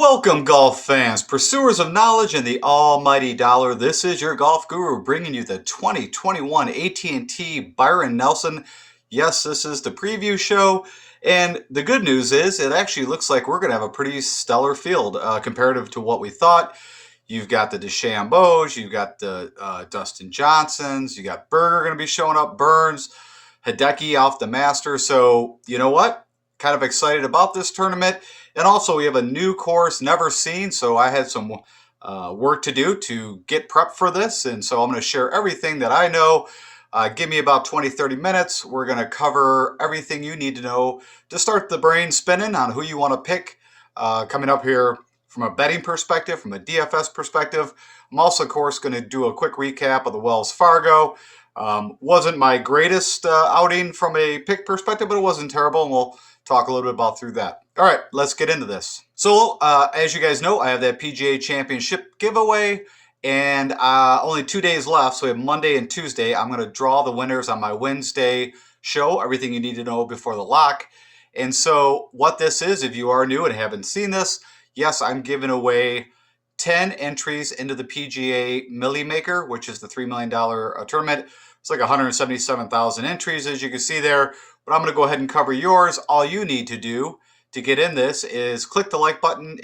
Welcome, golf fans, pursuers of knowledge and the almighty dollar. This is your golf guru bringing you the 2021 AT&T Bryon Nelson. Yes, this is the preview show, and the good news is it actually looks like we're going to have a pretty stellar field comparative to what we thought. You've got the DeChambeaus, you've got the Dustin Johnsons, you got Berger going to be showing up, Burns, Hideki off the Masters. So you know what? Kind of excited about this tournament. And also we have a new course never seen, so I had some work to do to get prepped for this. And so I'm going to share everything that I know. Give me about 20-30 minutes. We're going to cover everything you need to know to start the brain spinning on who you want to pick coming up here from a betting perspective, from a DFS perspective. I'm also, of course, going to do a quick recap of the Wells Fargo. Wasn't my greatest outing from a pick perspective, but it wasn't terrible, and we'll talk a little bit about through that. All right, let's get into this. So as you guys know, I have that PGA Championship giveaway, and only 2 days left. So we have Monday and Tuesday. I'm going to draw the winners on my Wednesday show, everything you need to know before the lock. And so what this is, if you are new and haven't seen this, yes, I'm giving away 10 entries into the PGA Millie Maker, which is the $3 million tournament. It's like 177,000 entries, as you can see there. But I'm going to go ahead and cover yours. All you need to do to get in this is click the like button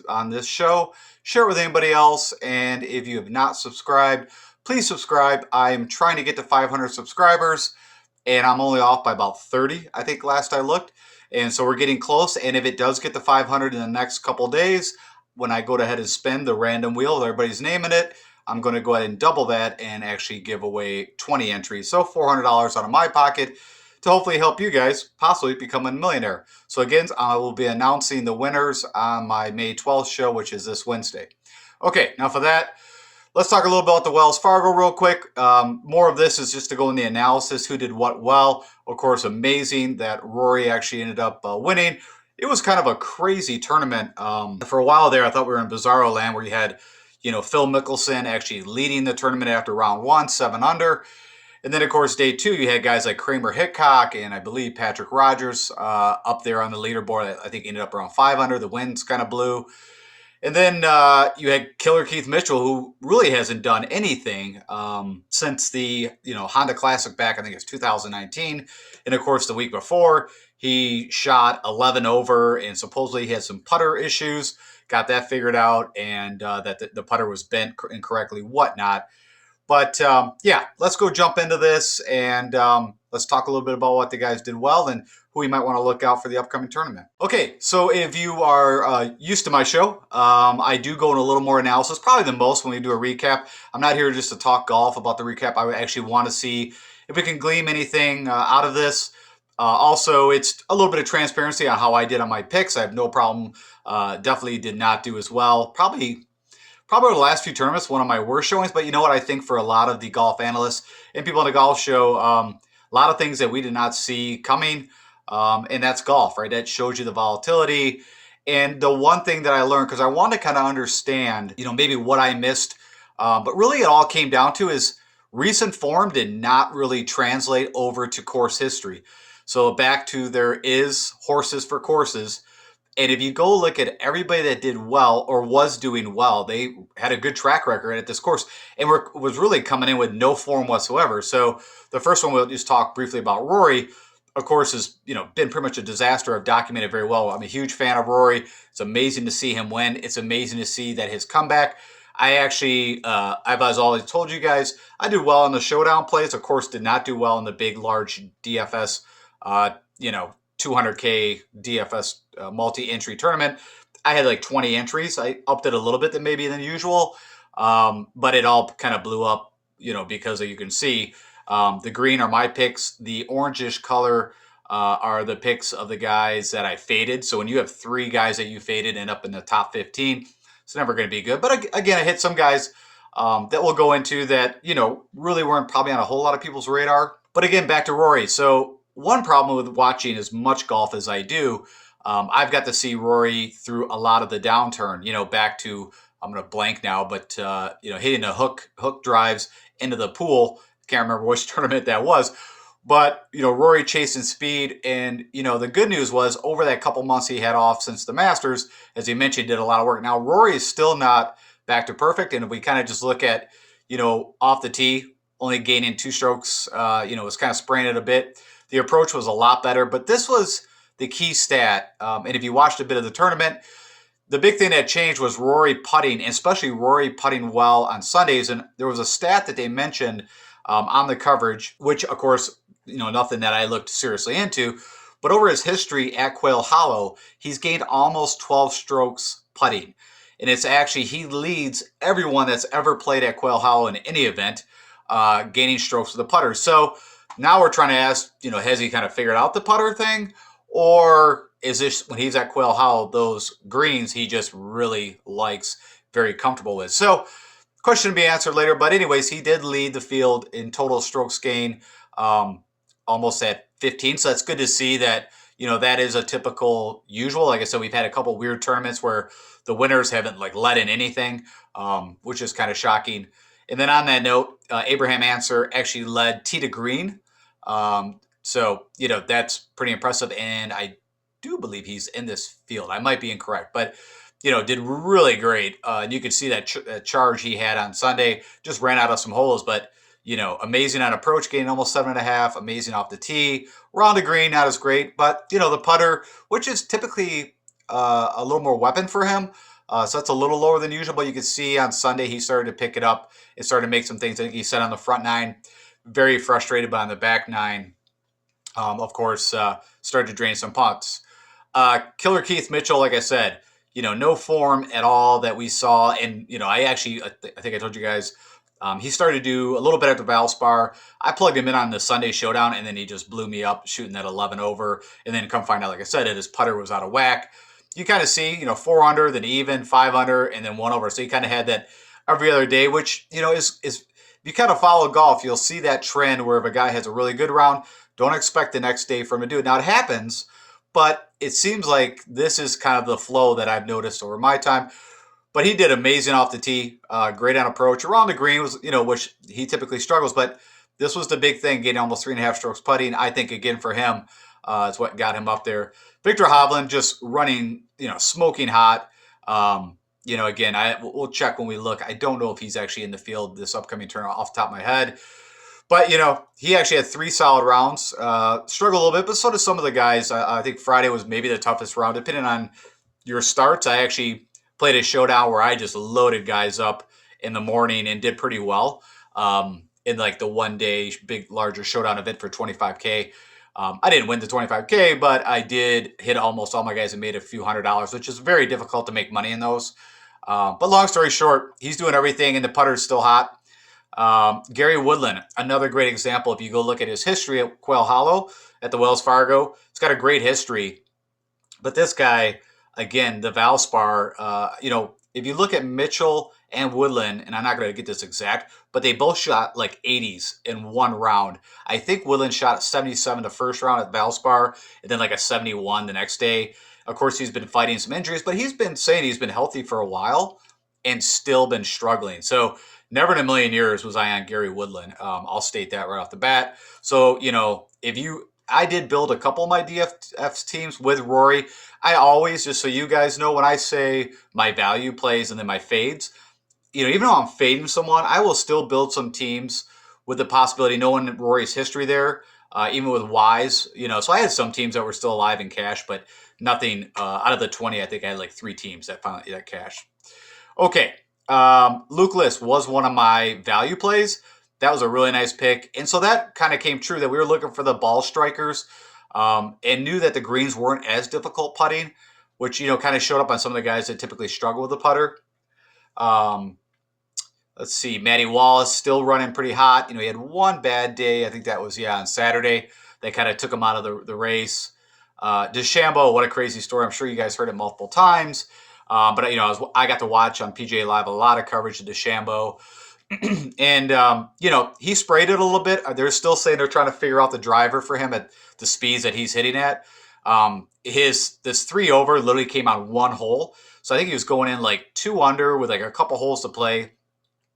on this show, share it with anybody else, and if you have not subscribed, please subscribe. I'm trying to get to 500 subscribers, and I'm only off by about 30, I think, last I looked. And so we're getting close, and if it does get to 500 in the next couple days, when I go ahead and spin the random wheel with everybody's name in it, I'm going to go ahead and double that and actually give away 20 entries. So $400 out of my pocket to hopefully help you guys possibly become a millionaire. So again, I will be announcing the winners on my May 12th show, which is this Wednesday. Okay, now for that, let's talk a little about the Wells Fargo real quick. More of this is just to go in the analysis, who did what well. Of course, amazing that Rory actually ended up winning. It was kind of a crazy tournament. For a while there, I thought we were in bizarro land where you had, Phil Mickelson actually leading the tournament after round one, 7 under. And then, of course, day two, you had guys like Kramer Hickok and I believe Patrick Rogers up there on the leaderboard. I think ended up around 5 under. The winds kind of blew. And then you had Killer Keith Mitchell, who really hasn't done anything since the Honda Classic back, I think it's 2019. And, of course, the week before, he shot 11 over and supposedly he had some putter issues. Got that figured out, and that the putter was bent incorrectly, whatnot. But yeah, let's go jump into this, and let's talk a little bit about what the guys did well and who we might want to look out for the upcoming tournament. Okay, so if you are used to my show, I do go in a little more analysis, probably than most when we do a recap. I'm not here just to talk golf about the recap. I actually want to see if we can glean anything out of this. Also, it's a little bit of transparency on how I did on my picks. I have no problem. Definitely did not do as well. Probably the last few tournaments, one of my worst showings. But you know what? I think for a lot of the golf analysts and people on the golf show, a lot of things that we did not see coming. And that's golf, right? That shows you the volatility. And the one thing that I learned, because I want to kind of understand, maybe what I missed. But really it all came down to is recent form did not really translate over to course history. So back to there is horses for courses. And if you go look at everybody that did well or was doing well, they had a good track record at this course and was really coming in with no form whatsoever. So the first one we'll just talk briefly about Rory, of course, has been pretty much a disaster. I've documented very well. I'm a huge fan of Rory. It's amazing to see him win. It's amazing to see that his comeback. I actually, I've always told you guys, I do well in the showdown plays. Of course, did not do well in the big, large DFS, 200K DFS multi-entry tournament. I had like 20 entries. I upped it a little bit maybe than usual, but it all kind of blew up, because you can see the green are my picks. The orangish color are the picks of the guys that I faded. So when you have 3 guys that you faded and up in the top 15, it's never going to be good. But again, I hit some guys that we'll go into that, really weren't probably on a whole lot of people's radar. But again, back to Rory. So one problem with watching as much golf as I do, I've got to see Rory through a lot of the downturn, back to, I'm going to blank now, but, hitting the hook drives into the pool. Can't remember which tournament that was. But, Rory chasing speed. And, the good news was over that couple months he had off since the Masters, as he mentioned, did a lot of work. Now, Rory is still not back to perfect. And if we kind of just look at, off the tee, only gaining 2 strokes, was kind of spraying it a bit. The approach was a lot better. But this was the key stat. And if you watched a bit of the tournament, the big thing that changed was Rory putting, and especially Rory putting well on Sundays. And there was a stat that they mentioned on the coverage, which, of course, nothing that I looked seriously into. But over his history at Quail Hollow, he's gained almost 12 strokes putting. And it's actually, he leads everyone that's ever played at Quail Hollow in any event, gaining strokes with the putter. So now we're trying to ask, has he kind of figured out the putter thing? Or is this, when he's at Quail Hollow, those greens he just really likes, very comfortable with? So, question to be answered later. But anyways, he did lead the field in total strokes gain, almost at 15. So that's good to see that, that is a typical usual. Like I said, we've had a couple weird tournaments where the winners haven't let in anything, which is kind of shocking. And then on that note, Abraham Answer actually led tee to green. So, that's pretty impressive. And I do believe he's in this field. I might be incorrect, but, did really great. And you could see that charge he had on Sunday, just ran out of some holes, but, amazing on approach, gaining almost 7.5, amazing off the tee. Around the green, not as great, but, the putter, which is typically a little more weapon for him. So that's a little lower than usual, but you can see on Sunday he started to pick it up. It started to make some things. I think he said on the front 9, very frustrated, but on the back 9, of course, started to drain some putts. Killer Keith Mitchell, like I said, no form at all that we saw. And, I think I told you guys, he started to do a little bit at the Valspar. I plugged him in on the Sunday Showdown, and then he just blew me up shooting that 11 over. And then come find out, like I said, his putter was out of whack. You kind of see, 4 under, then even, 5 under, and then 1 over. So he kind of had that every other day, which, is if you kind of follow golf, you'll see that trend where if a guy has a really good round, don't expect the next day for him to do it. Now, it happens, but it seems like this is kind of the flow that I've noticed over my time. But he did amazing off the tee, great on approach. Around the green was, which he typically struggles, but this was the big thing, getting almost 3.5 strokes putting. I think, again, for him, is what got him up there. Victor Hovland just running, smoking hot. Again, we'll check when we look. I don't know if he's actually in the field this upcoming tournament off the top of my head. But, he actually had 3 solid rounds. Struggled a little bit, but so did some of the guys. I think Friday was maybe the toughest round, depending on your starts. I actually played a showdown where I just loaded guys up in the morning and did pretty well in the one-day big, larger showdown event for 25K. I didn't win the 25K, but I did hit almost all my guys and made a few $100, which is very difficult to make money in those. But long story short, he's doing everything, and the putter is still hot. Gary Woodland, another great example. If you go look at his history at Quail Hollow at the Wells Fargo, he's got a great history. But this guy, again, the Valspar, if you look at Mitchell and Woodland, and I'm not going to get this exact, but they both shot 80s in one round. I think Woodland shot 77 the first round at Valspar, and then a 71 the next day. Of course, he's been fighting some injuries, but he's been saying he's been healthy for a while and still been struggling. So never in a million years was I on Gary Woodland. I'll state that right off the bat. So, I did build a couple of my DFS teams with Rory. I always, just so you guys know, when I say my value plays and then my fades, even though I'm fading someone, I will still build some teams with the possibility, knowing Rory's history there, even with Wise, so I had some teams that were still alive in cash, but nothing out of the 20. I think I had 3 teams that finally that cash. Okay. Luke List was one of my value plays. That was a really nice pick. And so that kind of came true, that we were looking for the ball strikers and knew that the greens weren't as difficult putting, which, kind of showed up on some of the guys that typically struggle with the putter. Let's see. Matty Wallace still running pretty hot. He had one bad day. I think that was, on Saturday. They kind of took him out of the race. DeChambeau, what a crazy story. I'm sure you guys heard it multiple times. But I got to watch on PGA Live a lot of coverage of DeChambeau. And, he sprayed it a little bit. They're still saying they're trying to figure out the driver for him at the speeds that he's hitting at. This 3 over literally came on 1 hole. So I think he was going in 2 under with a couple holes to play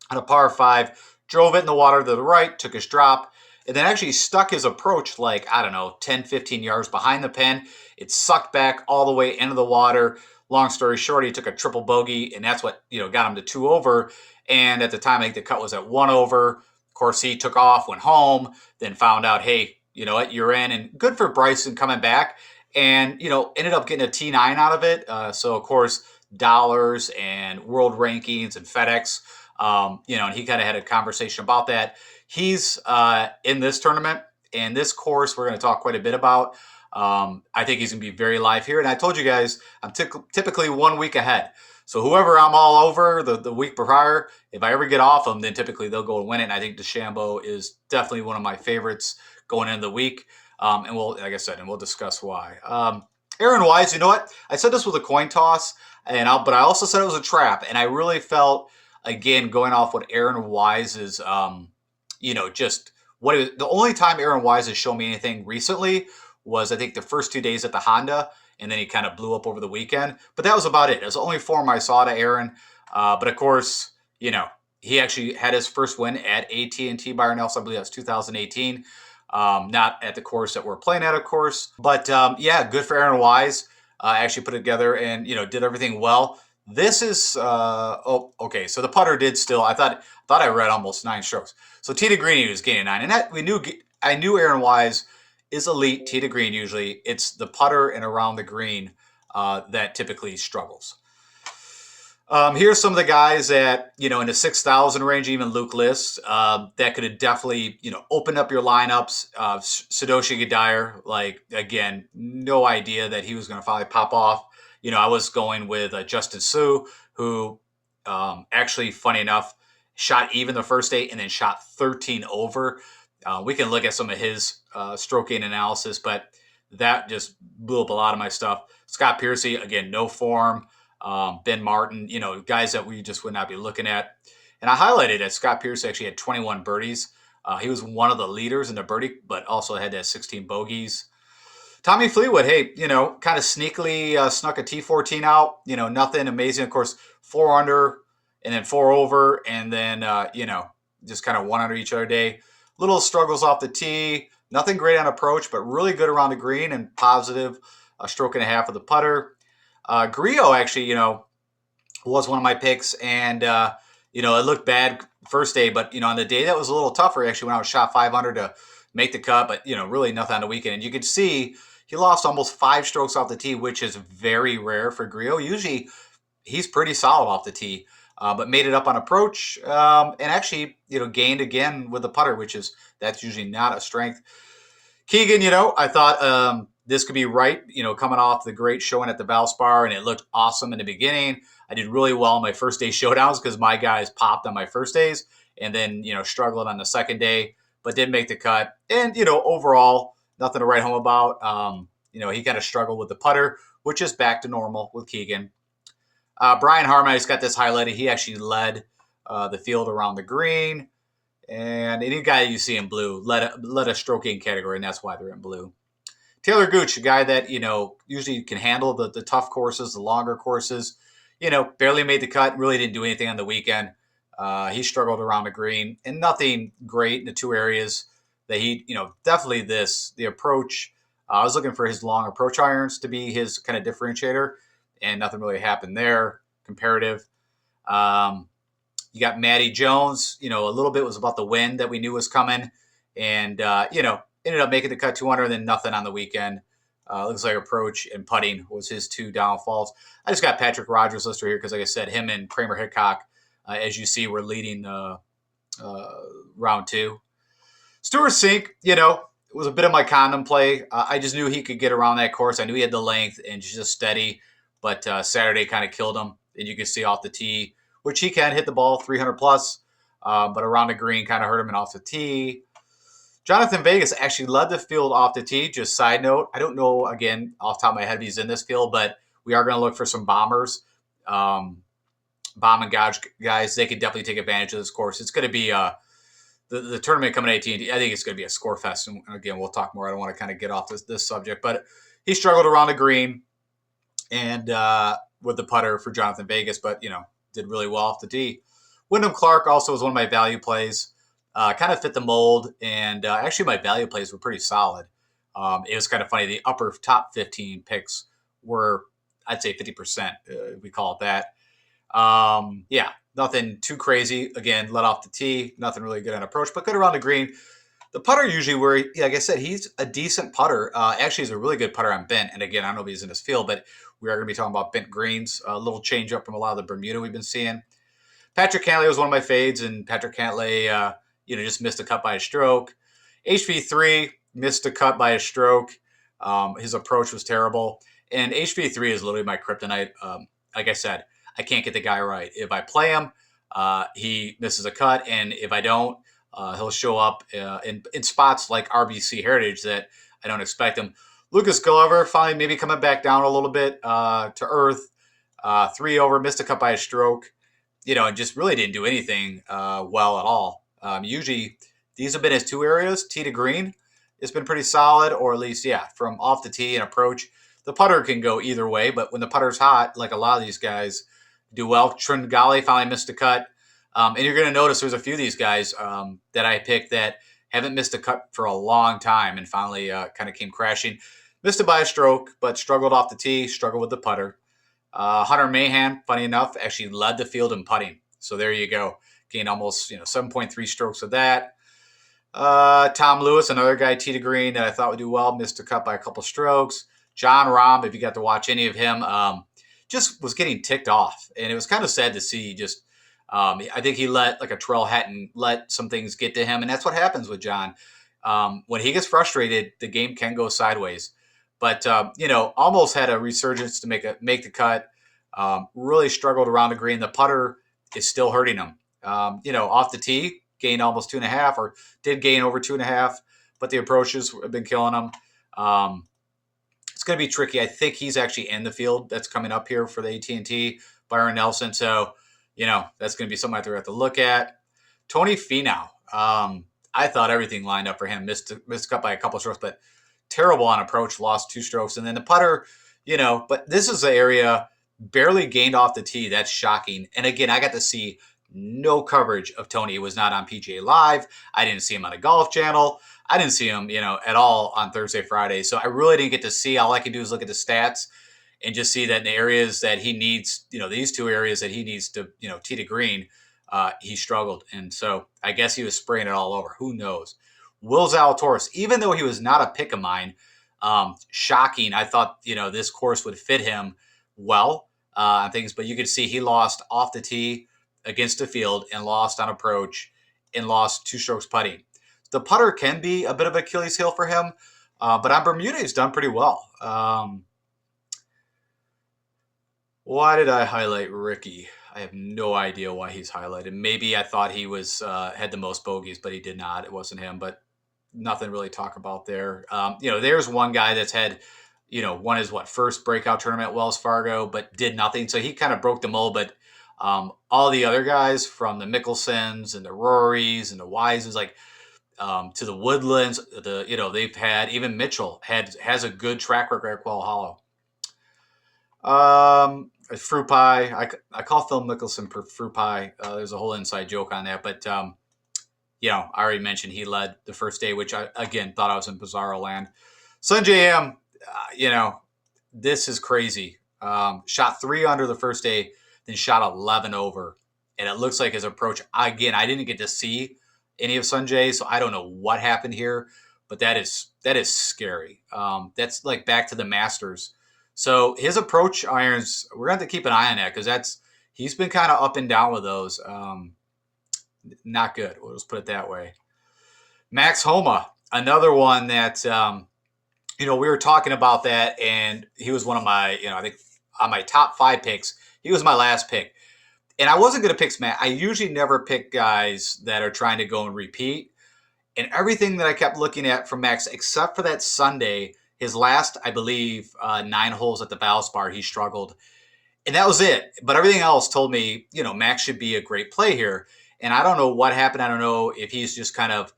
on a par 5, drove it in the water to the right, took his drop. and then actually stuck his approach like, I don't know, 10, 15 yards behind the pin. It sucked back all the way into the water. Long story short, he took a triple bogey, and that's what, got him to 2 over. And at the time, I think the cut was at 1 over. Of course, he took off, went home, then found out, hey, you know what, you're in. And good for Bryson coming back, and, ended up getting a T9 out of it. So, of course, dollars and world rankings and FedEx, and he kind of had a conversation about that. He's in this tournament, and this course we're going to talk quite a bit about. I think he's going to be very live here. And I told you guys, I'm typically 1 week ahead. So whoever I'm all over the week prior, if I ever get off them, then typically they'll go and win it. And I think DeChambeau is definitely one of my favorites going into the week. And we'll, like I said, and we'll discuss why. Aaron Wise, you know what? I said this was a coin toss, but I also said it was a trap. And I really felt, again, going off what Aaron Wise is, just what it was, the only time Aaron Wise has shown me anything recently was, I think, the first 2 days at the Honda, and then he kind of blew up over the weekend. But that was about it. It was the only form I saw to Aaron. But of course, he actually had his first win at AT&T Bryon Nelson. I believe that was 2018. Not at the course that we're playing at, of course. But good for Aaron Wise. Actually put it together and, did everything well. This is, okay. So the putter did still, I thought I read almost 9 strokes. So tee to green, he was gaining 9. And that I knew Aaron Wise is elite tee to green usually. It's the putter and around the green that typically struggles. Here's some of the guys that, in the 6,000 range, even Luke List, that could have definitely, opened up your lineups. Sadoshi Gadire, like, again, no idea that he was going to finally pop off. I was going with Justin Sue, who actually, funny enough, shot even the first 8 and then shot 13 over. We can look at some of his stroking analysis, but that just blew up a lot of my stuff. Scott Piercy, again, no form. Ben Martin, guys that we just would not be looking at. And I highlighted that Scott Piercy actually had 21 birdies. He was one of the leaders in the birdie, but also had that 16 bogeys. Tommy Fleetwood, hey, kind of sneakily snuck a T14 out. Nothing amazing. Of course, 4 under and then 4 over, and then, just kind of 1 under each other day. Little struggles off the tee. Nothing great on approach, but really good around the green and positive. A stroke and a half of the putter. Grillo actually, was one of my picks, and, it looked bad first day, but, on the day that was a little tougher, actually went out and shot 500 to make the cut, but, really nothing on the weekend. And you could see he lost almost 5 strokes off the tee, which is very rare for Grillo. Usually he's pretty solid off the tee, but made it up on approach, and actually, gained again with the putter, that's usually not a strength. Keegan, I thought this could be right, coming off the great showing at the Valspar, and it looked awesome in the beginning. I did really well in my first day showdowns because my guys popped on my first days, and then, struggled on the second day, but did make the cut. And, overall, nothing to write home about. He kind of struggled with the putter, which is back to normal with Keegan. Brian Harman, I just got this highlighted. He actually led the field around the green. And any guy you see in blue led a stroking category, and that's why they're in blue. Taylor Gooch, a guy that, usually can handle the tough courses, the longer courses, barely made the cut, really didn't do anything on the weekend. He struggled around the green, and nothing great in the 2 areas that he, definitely the approach. I was looking for his long approach irons to be his kind of differentiator, and nothing really happened there. Comparative. You got Matty Jones, a little bit was about the wind that we knew was coming, and, ended up making the cut 200 and then nothing on the weekend. Looks like approach and putting was his 2 downfalls. I just got Patrick Rogers listed here because, like I said, him and Kramer Hickok, as you see, were leading round 2. Stuart Sink, was a bit of my condom play. I just knew he could get around that course. I knew he had the length and just steady, but Saturday kind of killed him. And you can see off the tee, which he can hit the ball 300 plus, but around the green kind of hurt him and off the tee. Jonathan Vegas actually led the field off the tee. Just side note, I don't know, again, off the top of my head if he's in this field, but we are going to look for some bombers. Bomb and Gouge guys, they could definitely take advantage of this course. It's going to be the tournament coming at AT&T. I think it's going to be a score fest. And again, we'll talk more. I don't want to kind of get off this subject, but he struggled around the green and with the putter for Jonathan Vegas, but, did really well off the tee. Wyndham Clark also was one of my value plays. kind of fit the mold, and actually my value plays were pretty solid. It was kind of funny. The upper top 15 picks were, I'd say 50%, we call it that. Yeah, nothing too crazy. Again, let off the tee, nothing really good on approach, but good around the green. The putter usually where, like I said, he's a decent putter. Actually, he's a really good putter on bent. And again, I don't know if he's in his field, but we are going to be talking about bent greens. A little change up from a lot of the Bermuda we've been seeing. Patrick Cantlay was one of my fades, and Patrick Cantlay, just missed a cut by a stroke. HV3 missed a cut by a stroke. His approach was terrible. And HV3 is literally my kryptonite. Like I said, I can't get the guy right. If I play him, he misses a cut, and if I don't, he'll show up in spots like RBC Heritage that I don't expect him. Lucas Glover finally maybe coming back down a little bit to earth. 3 over, missed a cut by a stroke. And just really didn't do anything well at all. Usually, these have been his 2 areas, tee to green. It's been pretty solid, or at least, from off the tee and approach. The putter can go either way, but when the putter's hot, like a lot of these guys do well. Tringale finally missed a cut. And you're going to notice there's a few of these guys that I picked that haven't missed a cut for a long time and finally kind of came crashing. Missed it by a stroke, but struggled off the tee, struggled with the putter. Hunter Mahan, funny enough, actually led the field in putting. So there you go. Gained almost 7.3 strokes with that. Tom Lewis, another guy, tee to green, that I thought would do well, missed a cut by a couple strokes. John Rahm, if you got to watch any of him, just was getting ticked off. And it was kind of sad to see just I think he let like a Terrell Hatton let some things get to him. And that's what happens with John. When he gets frustrated, the game can go sideways. But, almost had a resurgence to make the cut. Really struggled around the green. The putter is still hurting him. Off the tee, gained almost 2.5, or did gain over 2.5. But the approaches have been killing him. It's going to be tricky. I think he's actually in the field that's coming up here for the AT&T Bryon Nelson. So, that's going to be something I have to look at. Tony Finau. I thought everything lined up for him. Missed cut by a couple of strokes, but terrible on approach, lost 2 strokes. And then the putter, but this is the area barely gained off the tee. That's shocking. And again, I got to see no coverage of Tony. It was not on PGA Live. I didn't see him on a golf channel. I didn't see him, at all on Thursday, Friday. So I really didn't get to see. All I can do is look at the stats and just see that in the areas that he needs, these 2 areas that he needs to, tee to green, he struggled. And so I guess he was spraying it all over. Who knows? Will Zalatoris, even though he was not a pick of mine, shocking. I thought, this course would fit him well on things, but you could see he lost off the tee against the field and lost on approach and lost 2 strokes putting. The putter can be a bit of Achilles heel for him, but on Bermuda, he's done pretty well. Why did I highlight Ricky? I have no idea why he's highlighted. Maybe I thought he was had the most bogeys, but he did not. It wasn't him, but nothing really to talk about there. There's one guy that's had, won his first breakout tournament at Wells Fargo, but did nothing. So he kind of broke the mold, but all the other guys from the Mickelsons and the Rorys and the Wises, to the Woodlands, they've had, even Mitchell has a good track record at Quail Hollow. Fruit pie. I call Phil Mickelson fruit pie. There's a whole inside joke on that, but I already mentioned he led the first day, which I again thought I was in bizarro land. Sungjae M, this is crazy. Shot 3 under the first day, then shot 11 over, and it looks like his approach. Again, I didn't get to see any of Sungjae, so I don't know what happened here, but that is scary. That's like back to the Masters. So his approach irons, we're going to have to keep an eye on that because he's been kind of up and down with those. Not good. We'll just put it that way. Max Homa, another one that, we were talking about that, and he was one of my, I think on my top 5 picks, he was my last pick. And I wasn't going to pick Matt. I usually never pick guys that are trying to go and repeat. And everything that I kept looking at from Max, except for that Sunday, his last, I believe, 9 holes at the Valspar, he struggled. And that was it. But everything else told me, Max should be a great play here. And I don't know what happened. I don't know if he's just kind of,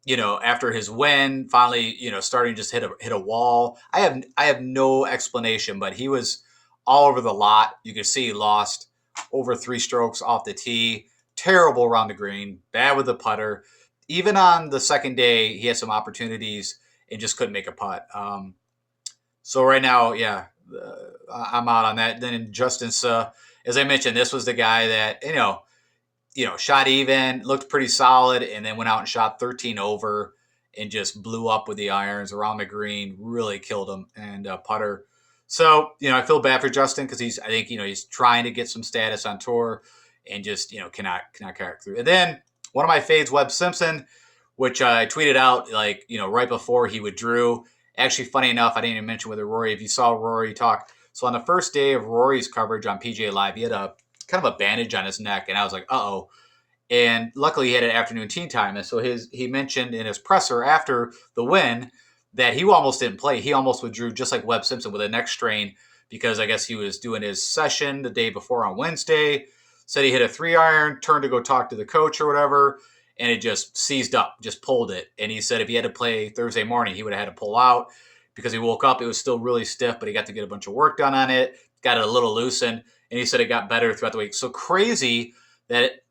after his win, finally, starting to just hit a wall. I have no explanation, but he was all over the lot. You could see he lost over 3 strokes off the tee. Terrible around the green. Bad with the putter. even on the second day, he had some opportunities and just couldn't make a putt. So right now, yeah, I'm out on that. Then Justin, as I mentioned, this was the guy that shot even, looked pretty solid, and then went out and shot 13 over and just blew up with the irons around the green, really killed him and putter. So I feel bad for Justin because I think he's trying to get some status on tour and just cannot carry through. And then one of my fades, Webb Simpson, which I tweeted out right before he withdrew. Actually, funny enough, I didn't even mention with Rory. If you saw Rory talk, so on the first day of Rory's coverage on PGA Live, he had a kind of a bandage on his neck, and I was like, uh-oh. And luckily, he had an afternoon tea time, and so he mentioned in his presser after the win that he almost didn't play. He almost withdrew, just like Webb Simpson, with a neck strain because I guess he was doing his session the day before on Wednesday. Said he hit a 3-iron, turned to go talk to the coach or whatever, and it just seized up, just pulled it. And he said if he had to play Thursday morning, he would have had to pull out because he woke up. It was still really stiff, but he got to get a bunch of work done on it, got it a little loosened, and he said it got better throughout the week. So crazy that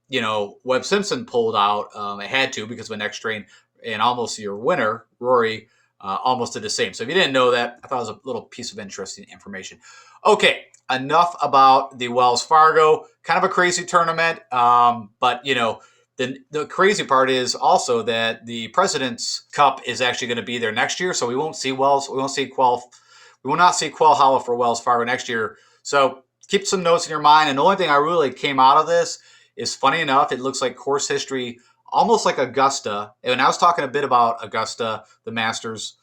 Webb Simpson pulled out. It had to because of a neck strain, and almost your winner, Rory, almost did the same. So if you didn't know that, I thought it was a little piece of interesting information. Okay, enough about the Wells Fargo. Kind of a crazy tournament, but the crazy part is also that the President's Cup is actually going to be there next year, so we won't see Wells. We won't see we will not see Quail Hollow for Wells Fargo next year. So keep some notes in your mind. And the only thing I really came out of this is, funny enough, it looks like course history, almost like Augusta. And I was talking a bit about Augusta, the Masters,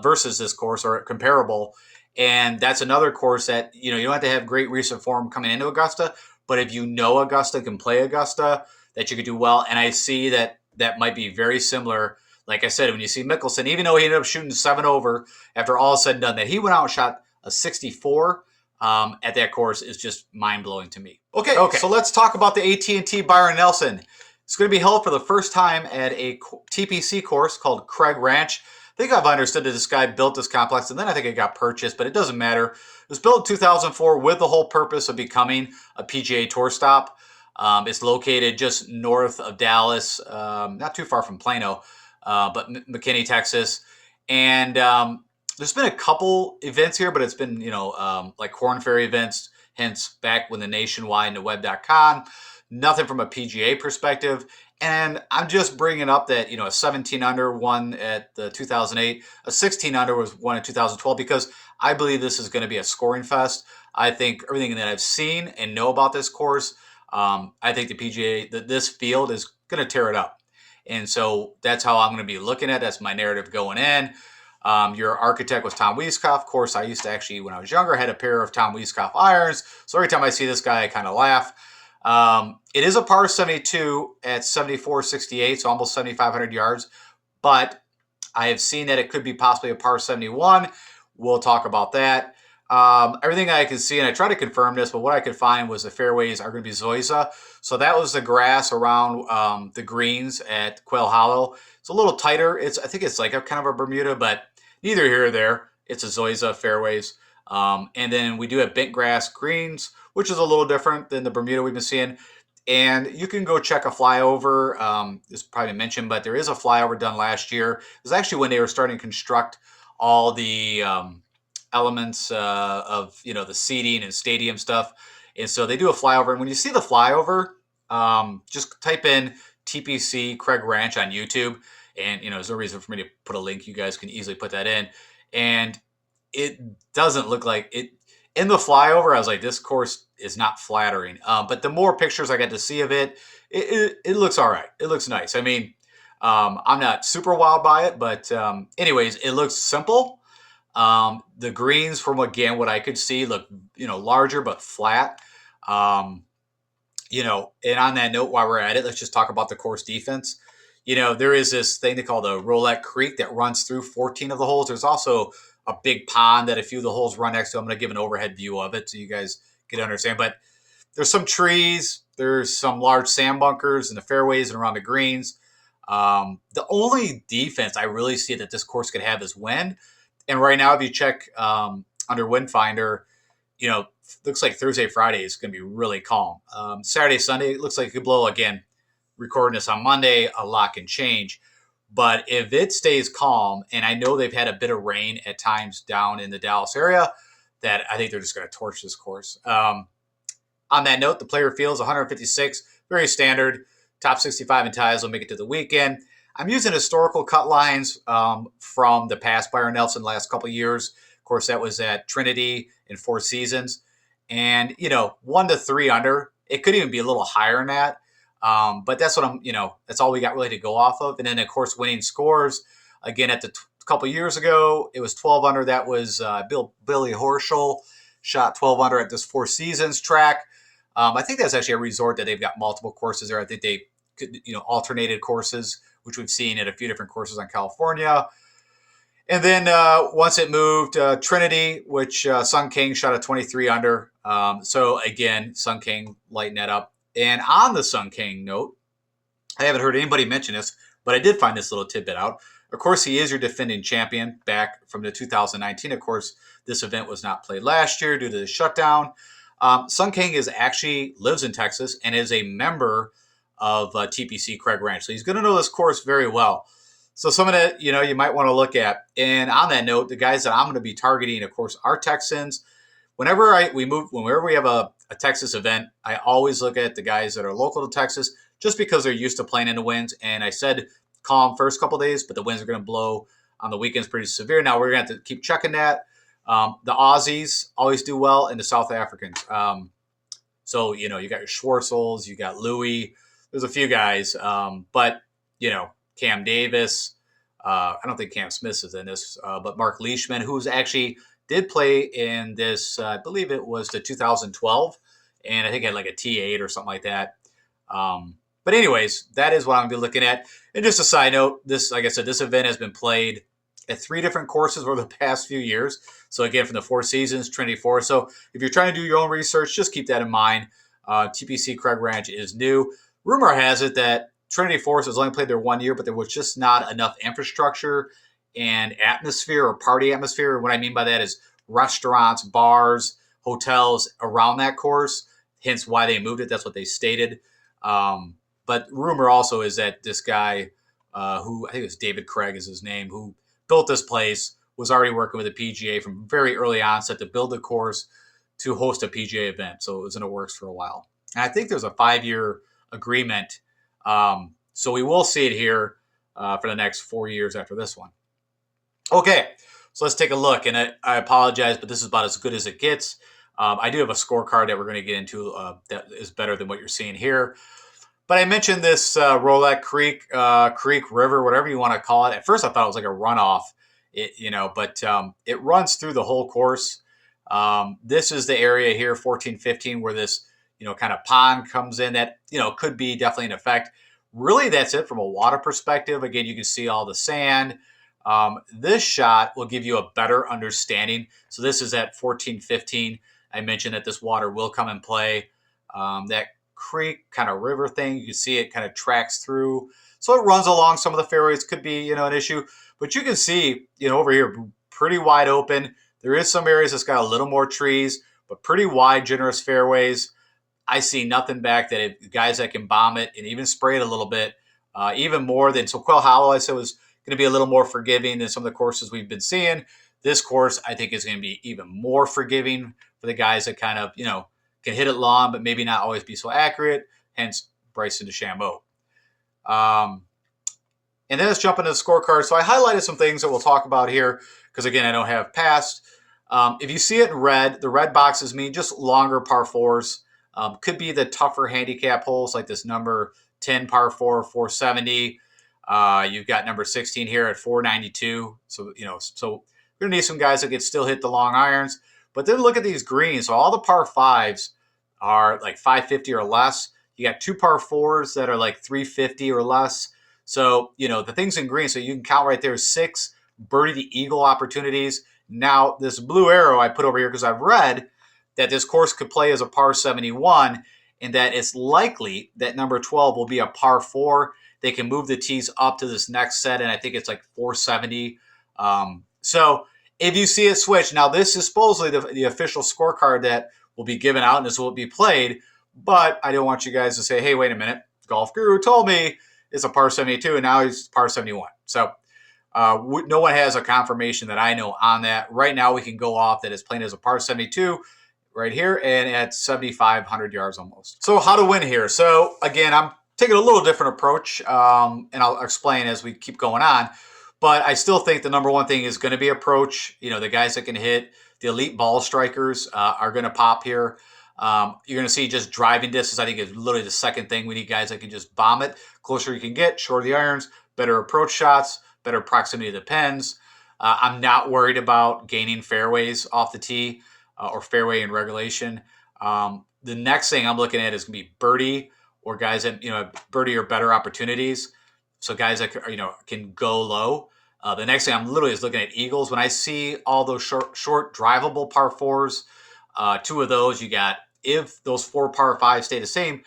versus this course, or comparable. And that's another course that, you don't have to have great recent form coming into Augusta, but if Augusta can play Augusta, that you could do well. And I see that might be very similar. Like I said, when you see Mickelson, even though he ended up shooting 7 over after all is said and done, that he went out and shot a 64 at that course is just mind-blowing to me. Okay, so let's talk about the AT&T Bryon Nelson. It's going to be held for the first time at a TPC course called Craig Ranch. I think I've understood that this guy built this complex, and then I think it got purchased, but it doesn't matter. It was built in 2004 with the whole purpose of becoming a PGA Tour stop. It's located just north of Dallas, not too far from Plano, but McKinney, Texas. And there's been a couple events here, but it's been, like Corn Ferry events, hence back when the Nationwide and the Web.com. Nothing from a PGA perspective. And I'm just bringing up that, a 17 under won at the 2008, a 16 under was won in 2012, because I believe this is going to be a scoring fest. I think everything that I've seen and know about this course, I think the PGA, this field is going to tear it up. And so that's how I'm going to be looking at it. That's my narrative going in. Your architect was Tom Weiskopf. Of course, I used to actually, when I was younger, had a pair of Tom Weiskopf irons. So every time I see this guy, I kind of laugh. It is a par 72 at 74.68, so almost 7,500 yards. But I have seen that it could be possibly a par 71. We'll talk about that. Everything I can see, and I try to confirm this, but what I could find was the fairways are going to be Zoysia. So that was the grass around the greens at Quail Hollow. It's a little tighter. I think it's like a kind of a Bermuda, but neither here or there. It's a Zoysia fairways. And then we do have bent grass greens, which is a little different than the Bermuda we've been seeing. And you can go check a flyover. It's probably mentioned, but there is a flyover done last year. It was actually when they were starting to construct all the elements of the seating and stadium stuff. And so they do a flyover. And when you see the flyover, just type in TPC Craig Ranch on YouTube. And, there's no reason for me to put a link. You guys can easily put that in. And it doesn't look like it. In the flyover, I was like, this course is not flattering. But the more pictures I got to see of it, it looks all right. It looks nice. I mean, I'm not super wowed by it, but anyways, it looks simple. The greens, from again what I could see, look larger but flat. And on that note, while we're at it, let's just talk about the course defense. There is this thing they call the Roulette Creek that runs through 14 of the holes. There's also a big pond that a few of the holes run next to. I'm going to give an overhead view of it so you guys can understand. But there's some trees. There's some large sand bunkers in the fairways and around the greens. The only defense I really see that this course could have is wind. And right now, if you check under Wind Finder, looks like Thursday, Friday is going to be really calm. Saturday, Sunday, it looks like it could blow again recording this on Monday, a lot can change. But if it stays calm, and I know they've had a bit of rain at times down in the Dallas area, that I think they're just going to torch this course. On that note, the player field is 156, very standard. Top 65 in ties will make it to the weekend. I'm using historical cut lines from the past Byron Nelson last couple of years. Of course, that was at Trinity in Four Seasons. And, 1 to 3 under. It could even be a little higher than that. But that's what that's all we got really to go off of. And then, of course, winning scores. Again, at the couple years ago, it was 12 under. That was Billy Horschel shot 12 under at this Four Seasons track. I think that's actually a resort that they've got multiple courses there. I think they could, alternated courses, which we've seen at a few different courses on California. And then once it moved, Trinity, which Sun King shot a 23 under. So again, Sun King lighting that up. And on the Sun King note, I haven't heard anybody mention this, but I did find this little tidbit out. Of course, he is your defending champion back from the 2019. Of course, this event was not played last year due to the shutdown. Sun King lives in Texas and is a member of TPC Craig Ranch. So he's going to know this course very well. So some of that, you might want to look at. And on that note, the guys that I'm going to be targeting, of course, are Texans. Whenever we have a Texas event, I always look at the guys that are local to Texas just because they're used to playing in the winds. And I said calm first couple days, but the winds are going to blow on the weekends pretty severe. Now we're going to have to keep checking that. The Aussies always do well, and the South Africans. So, you got your Schwartzels, you got Louis. There's a few guys, but, Cam Davis. I don't think Cam Smith is in this, but Mark Leishman, who's actually did play in this, I believe it was the 2012, and I think had like a T8 or something like that. But anyways, that is what I'm going to be looking at. And just a side note, like I said, this event has been played at 3 different courses over the past few years. So again, from the Four Seasons, Trinity Four. So if you're trying to do your own research, just keep that in mind. TPC Craig Ranch is new. Rumor has it that Trinity Forest has only played there 1 year, but there was just not enough infrastructure and atmosphere or party atmosphere. What I mean by that is restaurants, bars, hotels around that course, hence why they moved it. That's what they stated. But rumor also is that this guy, who I think it was David Craig is his name, who built this place, was already working with the PGA from very early onset to build the course to host a PGA event. So it was in the works for a while. And I think there's a 5-year agreement. So we will see it here for the next 4 years after this one. Okay, so let's take a look. And I apologize, but this is about as good as it gets. I do have a scorecard that we're going to get into that is better than what you're seeing here. But I mentioned this Rolette Creek, River, whatever you want to call it. At first, I thought it was like a runoff, but it runs through the whole course. This is the area here, 14-15, where this, kind of pond comes in that, could be definitely in effect. Really, that's it from a water perspective. Again, you can see all the sand. This shot will give you a better understanding. So this is at 14-15. I mentioned that this water will come and play. That creek kind of river thing, you can see it kind of tracks through. So it runs along some of the fairways, could be, an issue. But you can see, over here, pretty wide open. There is some areas that's got a little more trees, but pretty wide, generous fairways. I see nothing back that guys that can bomb it and even spray it a little bit, even more than, so Quail Hollow, I said, was going to be a little more forgiving than some of the courses we've been seeing. This course, I think, is going to be even more forgiving for the guys that kind of, can hit it long, but maybe not always be so accurate, hence Bryson DeChambeau. And then let's jump into the scorecard. So I highlighted some things that we'll talk about here because, again, I don't have past. If you see it in red, the red boxes mean just longer par fours. Could be the tougher handicap holes like this number 10 par 4, 470. You've got number 16 here at 492. So, so we're going to need some guys that can still hit the long irons. But then look at these greens. So all the par 5s are like 550 or less. You got 2 par 4s that are like 350 or less. So, the things in green, so you can count right there, 6 birdie the eagle opportunities. Now, this blue arrow I put over here because I've read that this course could play as a par 71 and that it's likely that number 12 will be a par 4. They can move the tees up to this next set, and I think it's like 470. So if you see it switch, now this is supposedly the official scorecard that will be given out and this will be played, but I don't want you guys to say, hey, wait a minute. Golf Guru told me it's a par 72, and now he's par 71. So no one has a confirmation that I know on that. Right now, we can go off that it's playing as a par 72 right here and at 7,500 yards almost. So how to win here? So again, I'm taking a little different approach, and I'll explain as we keep going on. But I still think the number one thing is going to be approach. You know, the guys that can hit, the elite ball strikers are going to pop here. You're going to see just driving distance, I think, is literally the second thing. We need guys that can just bomb it. Closer you can get, shorter the irons, better approach shots, better proximity to the pins. I'm not worried about gaining fairways off the tee or fairway in regulation. The next thing I'm looking at is going to be birdie or guys that, birdie or better opportunities. So guys that, can go low. The next thing I'm literally is looking at eagles. When I see all those short drivable par fours, two of those you got, if those 4 par 5s stay the same,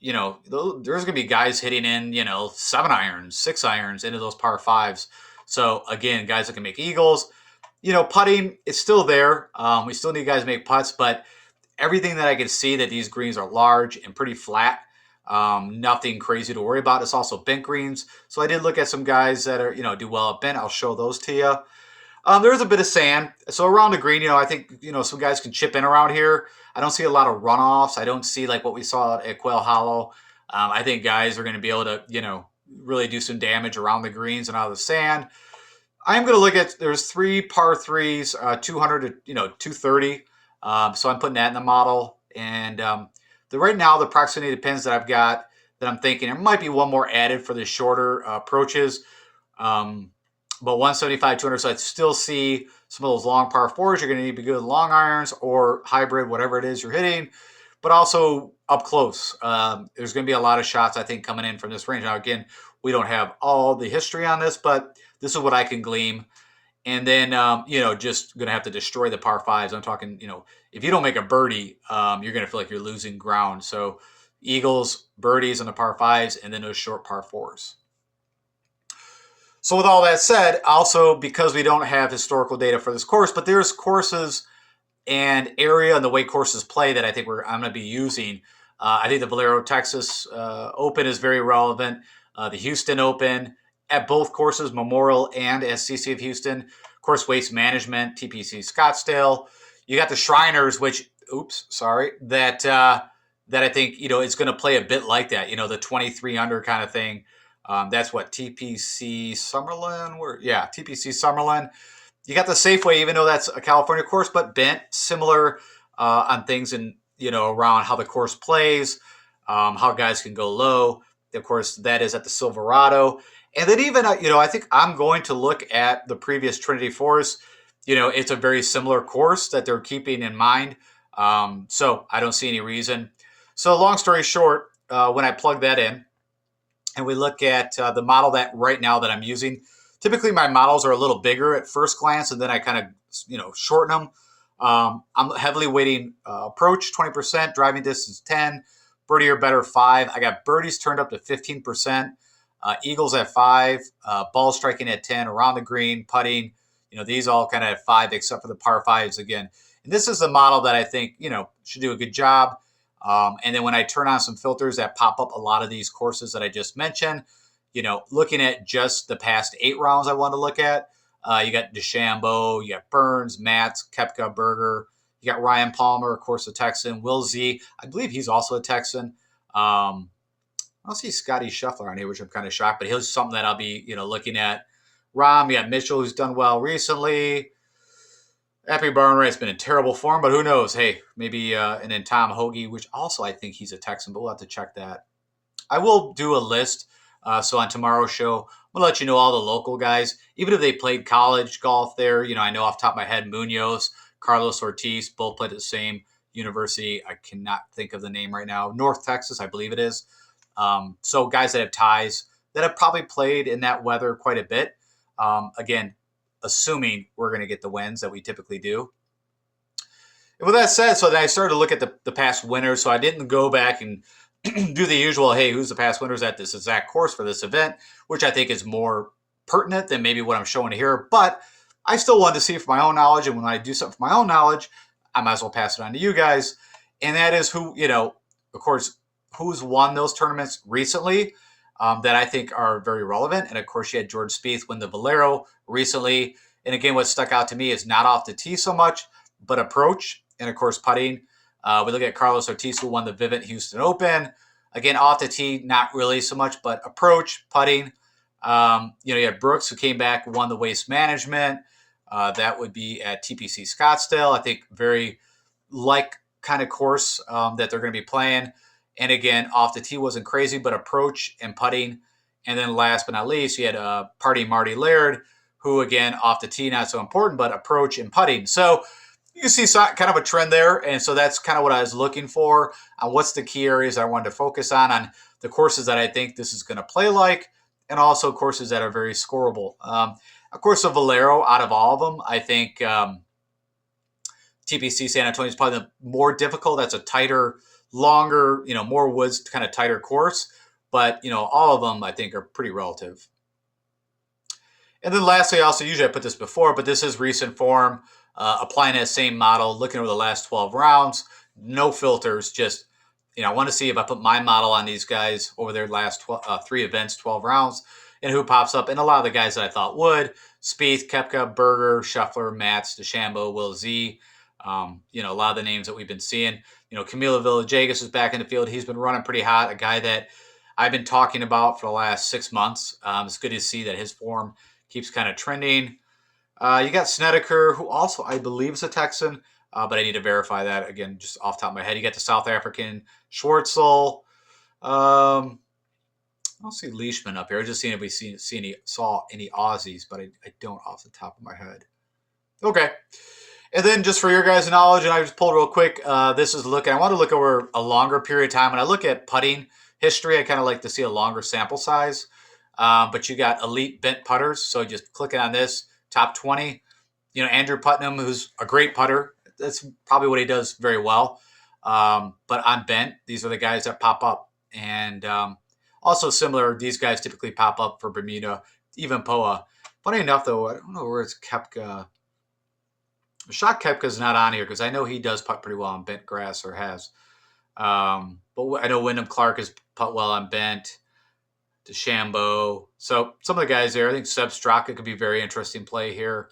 there's going to be guys hitting in, 7 irons, 6 irons into those par 5s. So again, guys that can make eagles, putting, it's still there. We still need guys to make putts, but everything that I can see that these greens are large and pretty flat. Nothing crazy to worry about. It's also bent greens. So I did look at some guys that are, do well at bent. I'll show those to you. There's a bit of sand. So around the green, I think, some guys can chip in around here. I don't see a lot of runoffs. I don't see like what we saw at Quail Hollow. I think guys are going to be able to, really do some damage around the greens and out of the sand. I'm going to look at, there's 3 par 3s, 200 to, 230. So I'm putting that in the model. And right now, the proximity to pins that I've got that I'm thinking, there might be one more added for the shorter approaches. But 175, 200, so I still see some of those long par 4s. You're going to need to be good long irons or hybrid, whatever it is you're hitting, but also up close. There's going to be a lot of shots, I think, coming in from this range. Now, again, we don't have all the history on this, but this is what I can glean. And then, just going to have to destroy the par 5s. I'm talking, if you don't make a birdie, you're going to feel like you're losing ground. So eagles, birdies on the par 5s, and then those short par 4s. So with all that said, also because we don't have historical data for this course, but there's courses and area and the way courses play that I think I'm going to be using. I think the Valero, Texas Open is very relevant. The Houston Open at both courses, Memorial and SCC of Houston. Of course, Waste Management, TPC Scottsdale. You got the Shriners, which, that I think, it's going to play a bit like that, the 23 under kind of thing. That's what TPC Summerlin. TPC Summerlin. You got the Safeway, even though that's a California course, but bent, similar on things and around how the course plays, how guys can go low. Of course, that is at the Silverado, and then even I think I'm going to look at the previous Trinity Forest. It's a very similar course that they're keeping in mind. So I don't see any reason. So long story short, when I plug that in, and we look at the model that right now that I'm using, typically my models are a little bigger at first glance, and then I kind of, shorten them. I'm heavily weighting approach 20%, driving distance 10, birdie or better 5. I got birdies turned up to 15%, eagles at 5, ball striking at 10, around the green, putting, these all kind of at 5, except for the par 5s again. And this is the model that I think, should do a good job. And then when I turn on some filters that pop up a lot of these courses that I just mentioned, looking at just the past 8 rounds I want to look at, you got DeChambeau, you got Burns, Matz, Koepka, Berger, you got Ryan Palmer, of course, a Texan, Will Z, I believe he's also a Texan. I don't see Scotty Scheffler on here, which I'm kind of shocked, but he's something that I'll be, looking at. Rahm, you got Mitchell, who's done well recently. Epi Barnwright's been in terrible form, but who knows? Hey, maybe, and then Tom Hoagie, which also I think he's a Texan, but we'll have to check that. I will do a list. So on tomorrow's show, I'm going to let you know all the local guys, even if they played college golf there. I know off the top of my head, Munoz, Carlos Ortiz, both played at the same university. I cannot think of the name right now. North Texas, I believe it is. So guys that have ties that have probably played in that weather quite a bit. Again, assuming we're going to get the wins that we typically do. And with that said, so then I started to look at the past winners. So I didn't go back and do the usual, hey, who's the past winners at this exact course for this event, which I think is more pertinent than maybe what I'm showing here. But I still wanted to see for my own knowledge. And when I do something for my own knowledge, I might as well pass it on to you guys. And that is who, of course, who's won those tournaments recently that I think are very relevant. And of course, you had Jordan Spieth win the Valero recently. And again, what stuck out to me is not off the tee so much, but approach and of course putting. We look at Carlos Ortiz, who won the Vivint Houston Open. Again, off the tee, not really so much, but approach, putting. You had Brooks, who came back, won the Waste Management. That would be at TPC Scottsdale. I think very like kind of course that they're going to be playing. And again, off the tee wasn't crazy, but approach and putting. And then last but not least, you had Party Marty Laird, who again, off the tee, not so important, but approach and putting. So you can see kind of a trend there. And so that's kind of what I was looking for on what's the key areas I wanted to focus on the courses that I think this is going to play like, and also courses that are very scoreable. Of course, the Valero, out of all of them, I think TPC San Antonio is probably the more difficult. That's a tighter, longer, more woods, kind of tighter course. But, all of them I think are pretty relative. And then lastly, also, usually I put this before, but this is recent form, applying that same model, looking over the last 12 rounds, no filters, just, I want to see if I put my model on these guys over their last 3 events, 12 rounds, and who pops up. And a lot of the guys that I thought would: Spieth, Koepka, Berger, Scheffler, Matz, DeChambeau, Will Z. A lot of the names that we've been seeing. Camilo Villegas is back in the field. He's been running pretty hot, a guy that I've been talking about for the last 6 months. It's good to see that his form keeps kind of trending. You got Snedeker, who also I believe is a Texan, but I need to verify that again, just off the top of my head. You got the South African Schwartzel. I don't see Leishman up here. I was just seeing if we saw any Aussies, but I don't off the top of my head. Okay. And then just for your guys' knowledge, and I just pulled real quick, this is looking, I want to look over a longer period of time. When I look at putting history, I kind of like to see a longer sample size. But you got elite bent putters. So just clicking on this, top 20, Andrew Putnam, who's a great putter. That's probably what he does very well. But on bent, these are the guys that pop up. And also similar, these guys typically pop up for Bermuda, even POA. Funny enough, though, I don't know where it's Koepka. Shock Koepka's not on here because I know he does putt pretty well on bent grass, or has. But I know Wyndham Clark has putt well on bent. DeChambeau. So some of the guys there, I think Seb Straka could be a very interesting play here.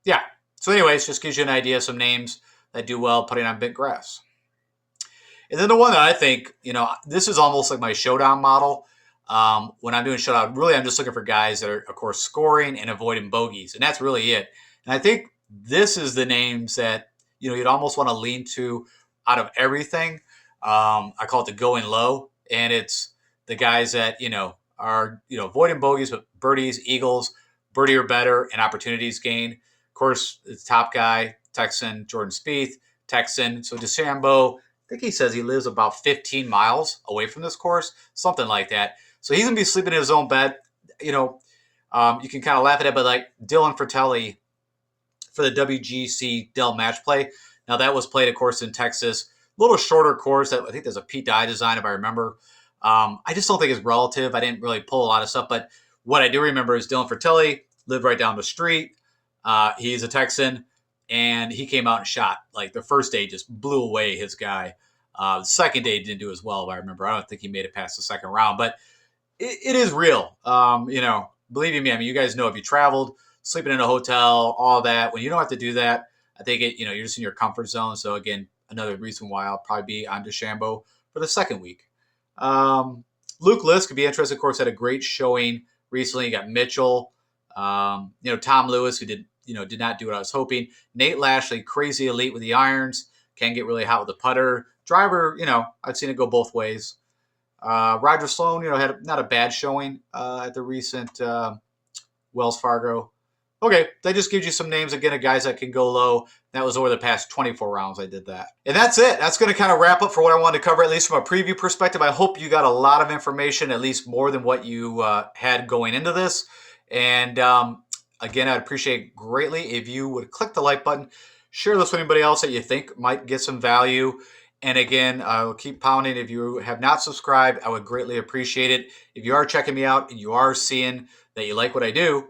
Yeah. So anyways, just gives you an idea of some names that do well putting on bent grass. And then the one that I think, this is almost like my showdown model. When I'm doing showdown, really I'm just looking for guys that are, of course, scoring and avoiding bogeys. And that's really it. And I think this is the names that, you'd almost want to lean to out of everything. I call it the going low. And it's the guys that, are, avoiding bogeys, but birdies, eagles, birdie or better, and opportunities gained. Of course, the top guy, Texan, Jordan Spieth, Texan. So DeChambeau, I think he says he lives about 15 miles away from this course, something like that. So he's going to be sleeping in his own bed. You can kind of laugh at it, but like Dylan Fratelli for the WGC Dell Match Play. Now that was played, of course, in Texas. A little shorter course. I think there's a Pete Dye design, if I remember. I just don't think it's relative. I didn't really pull a lot of stuff, but what I do remember is Dylan Fratelli lived right down the street. He's a Texan, and he came out and shot. Like the first day just blew away his guy. The second day didn't do as well, if I remember. I don't think he made it past the second round, but it is real. Believe me, I mean, you guys know if you traveled, sleeping in a hotel, all that, when you don't have to do that, I think you're just in your comfort zone. So again, another reason why I'll probably be on DeChambeau for the second week. Luke List could be interesting. Of course, had a great showing recently. You got Mitchell, Tom Lewis, who did not do what I was hoping. Nate Lashley, crazy elite with the irons, can get really hot with the putter. Driver, I've seen it go both ways. Roger Sloan, had not a bad showing at the recent Wells Fargo. Okay, that just gives you some names, again, of guys that can go low. That was over the past 24 rounds I did that. And that's it. That's going to kind of wrap up for what I wanted to cover, at least from a preview perspective. I hope you got a lot of information, at least more than what you had going into this. And again, I'd appreciate greatly if you would click the like button, share this with anybody else that you think might get some value. And again, I'll keep pounding. If you have not subscribed, I would greatly appreciate it. If you are checking me out and you are seeing that you like what I do,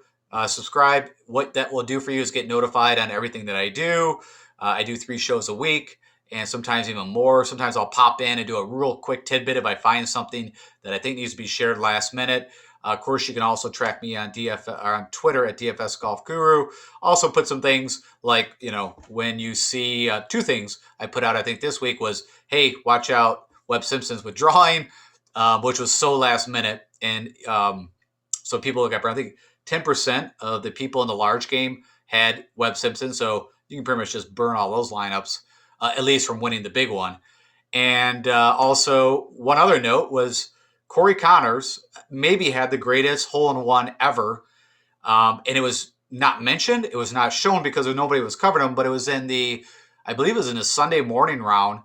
subscribe. What that will do for you is get notified on everything that I do. I do 3 shows a week. and sometimes even more. Sometimes I'll pop in and do a real quick tidbit if I find something that I think needs to be shared last minute. Of course, you can also track me on on Twitter at DFS Golf Guru. Also put some things like, when you see two things I put out, I think this week was, hey, watch out, Webb Simpson's withdrawing, which was so last minute. And so people look up, I think 10% of the people in the large game had Webb Simpson. So you can pretty much just burn all those lineups, at least from winning the big one. And also, one other note was Corey Connors maybe had the greatest hole-in-one ever. And it was not mentioned. It was not shown because nobody was covering him, but it was I believe it was in the Sunday morning round.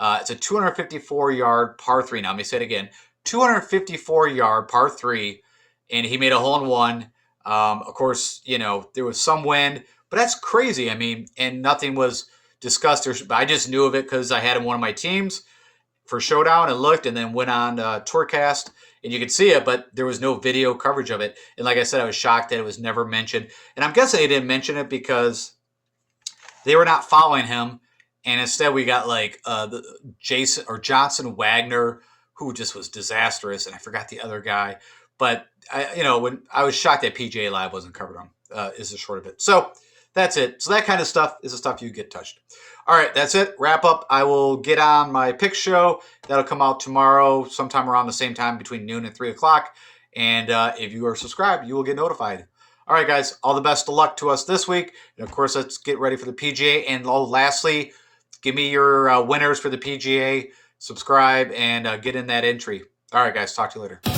It's a 254-yard par 3. Now, let me say it again. 254-yard par 3, and he made a hole-in-one. Of course, there was some wind, but that's crazy. I mean, and nothing was discussed. I just knew of it because I had him on one of my teams for Showdown and looked, and then went on Tourcast, and you could see it, but there was no video coverage of it. And like I said, I was shocked that it was never mentioned. And I'm guessing they didn't mention it because they were not following him, and instead we got like the Johnson Wagner, who just was disastrous, and I forgot the other guy. But when I was shocked that PGA Live wasn't covered on, is the short of it. So that's it. So that kind of stuff is the stuff you get touched. All right, that's it. Wrap up. I will get on my pick show. That'll come out tomorrow, sometime around the same time between noon and 3 o'clock. And if you are subscribed, you will get notified. All right, guys, all the best of luck to us this week. And, of course, let's get ready for the PGA. And lastly, give me your winners for the PGA. Subscribe and get in that entry. All right, guys, talk to you later.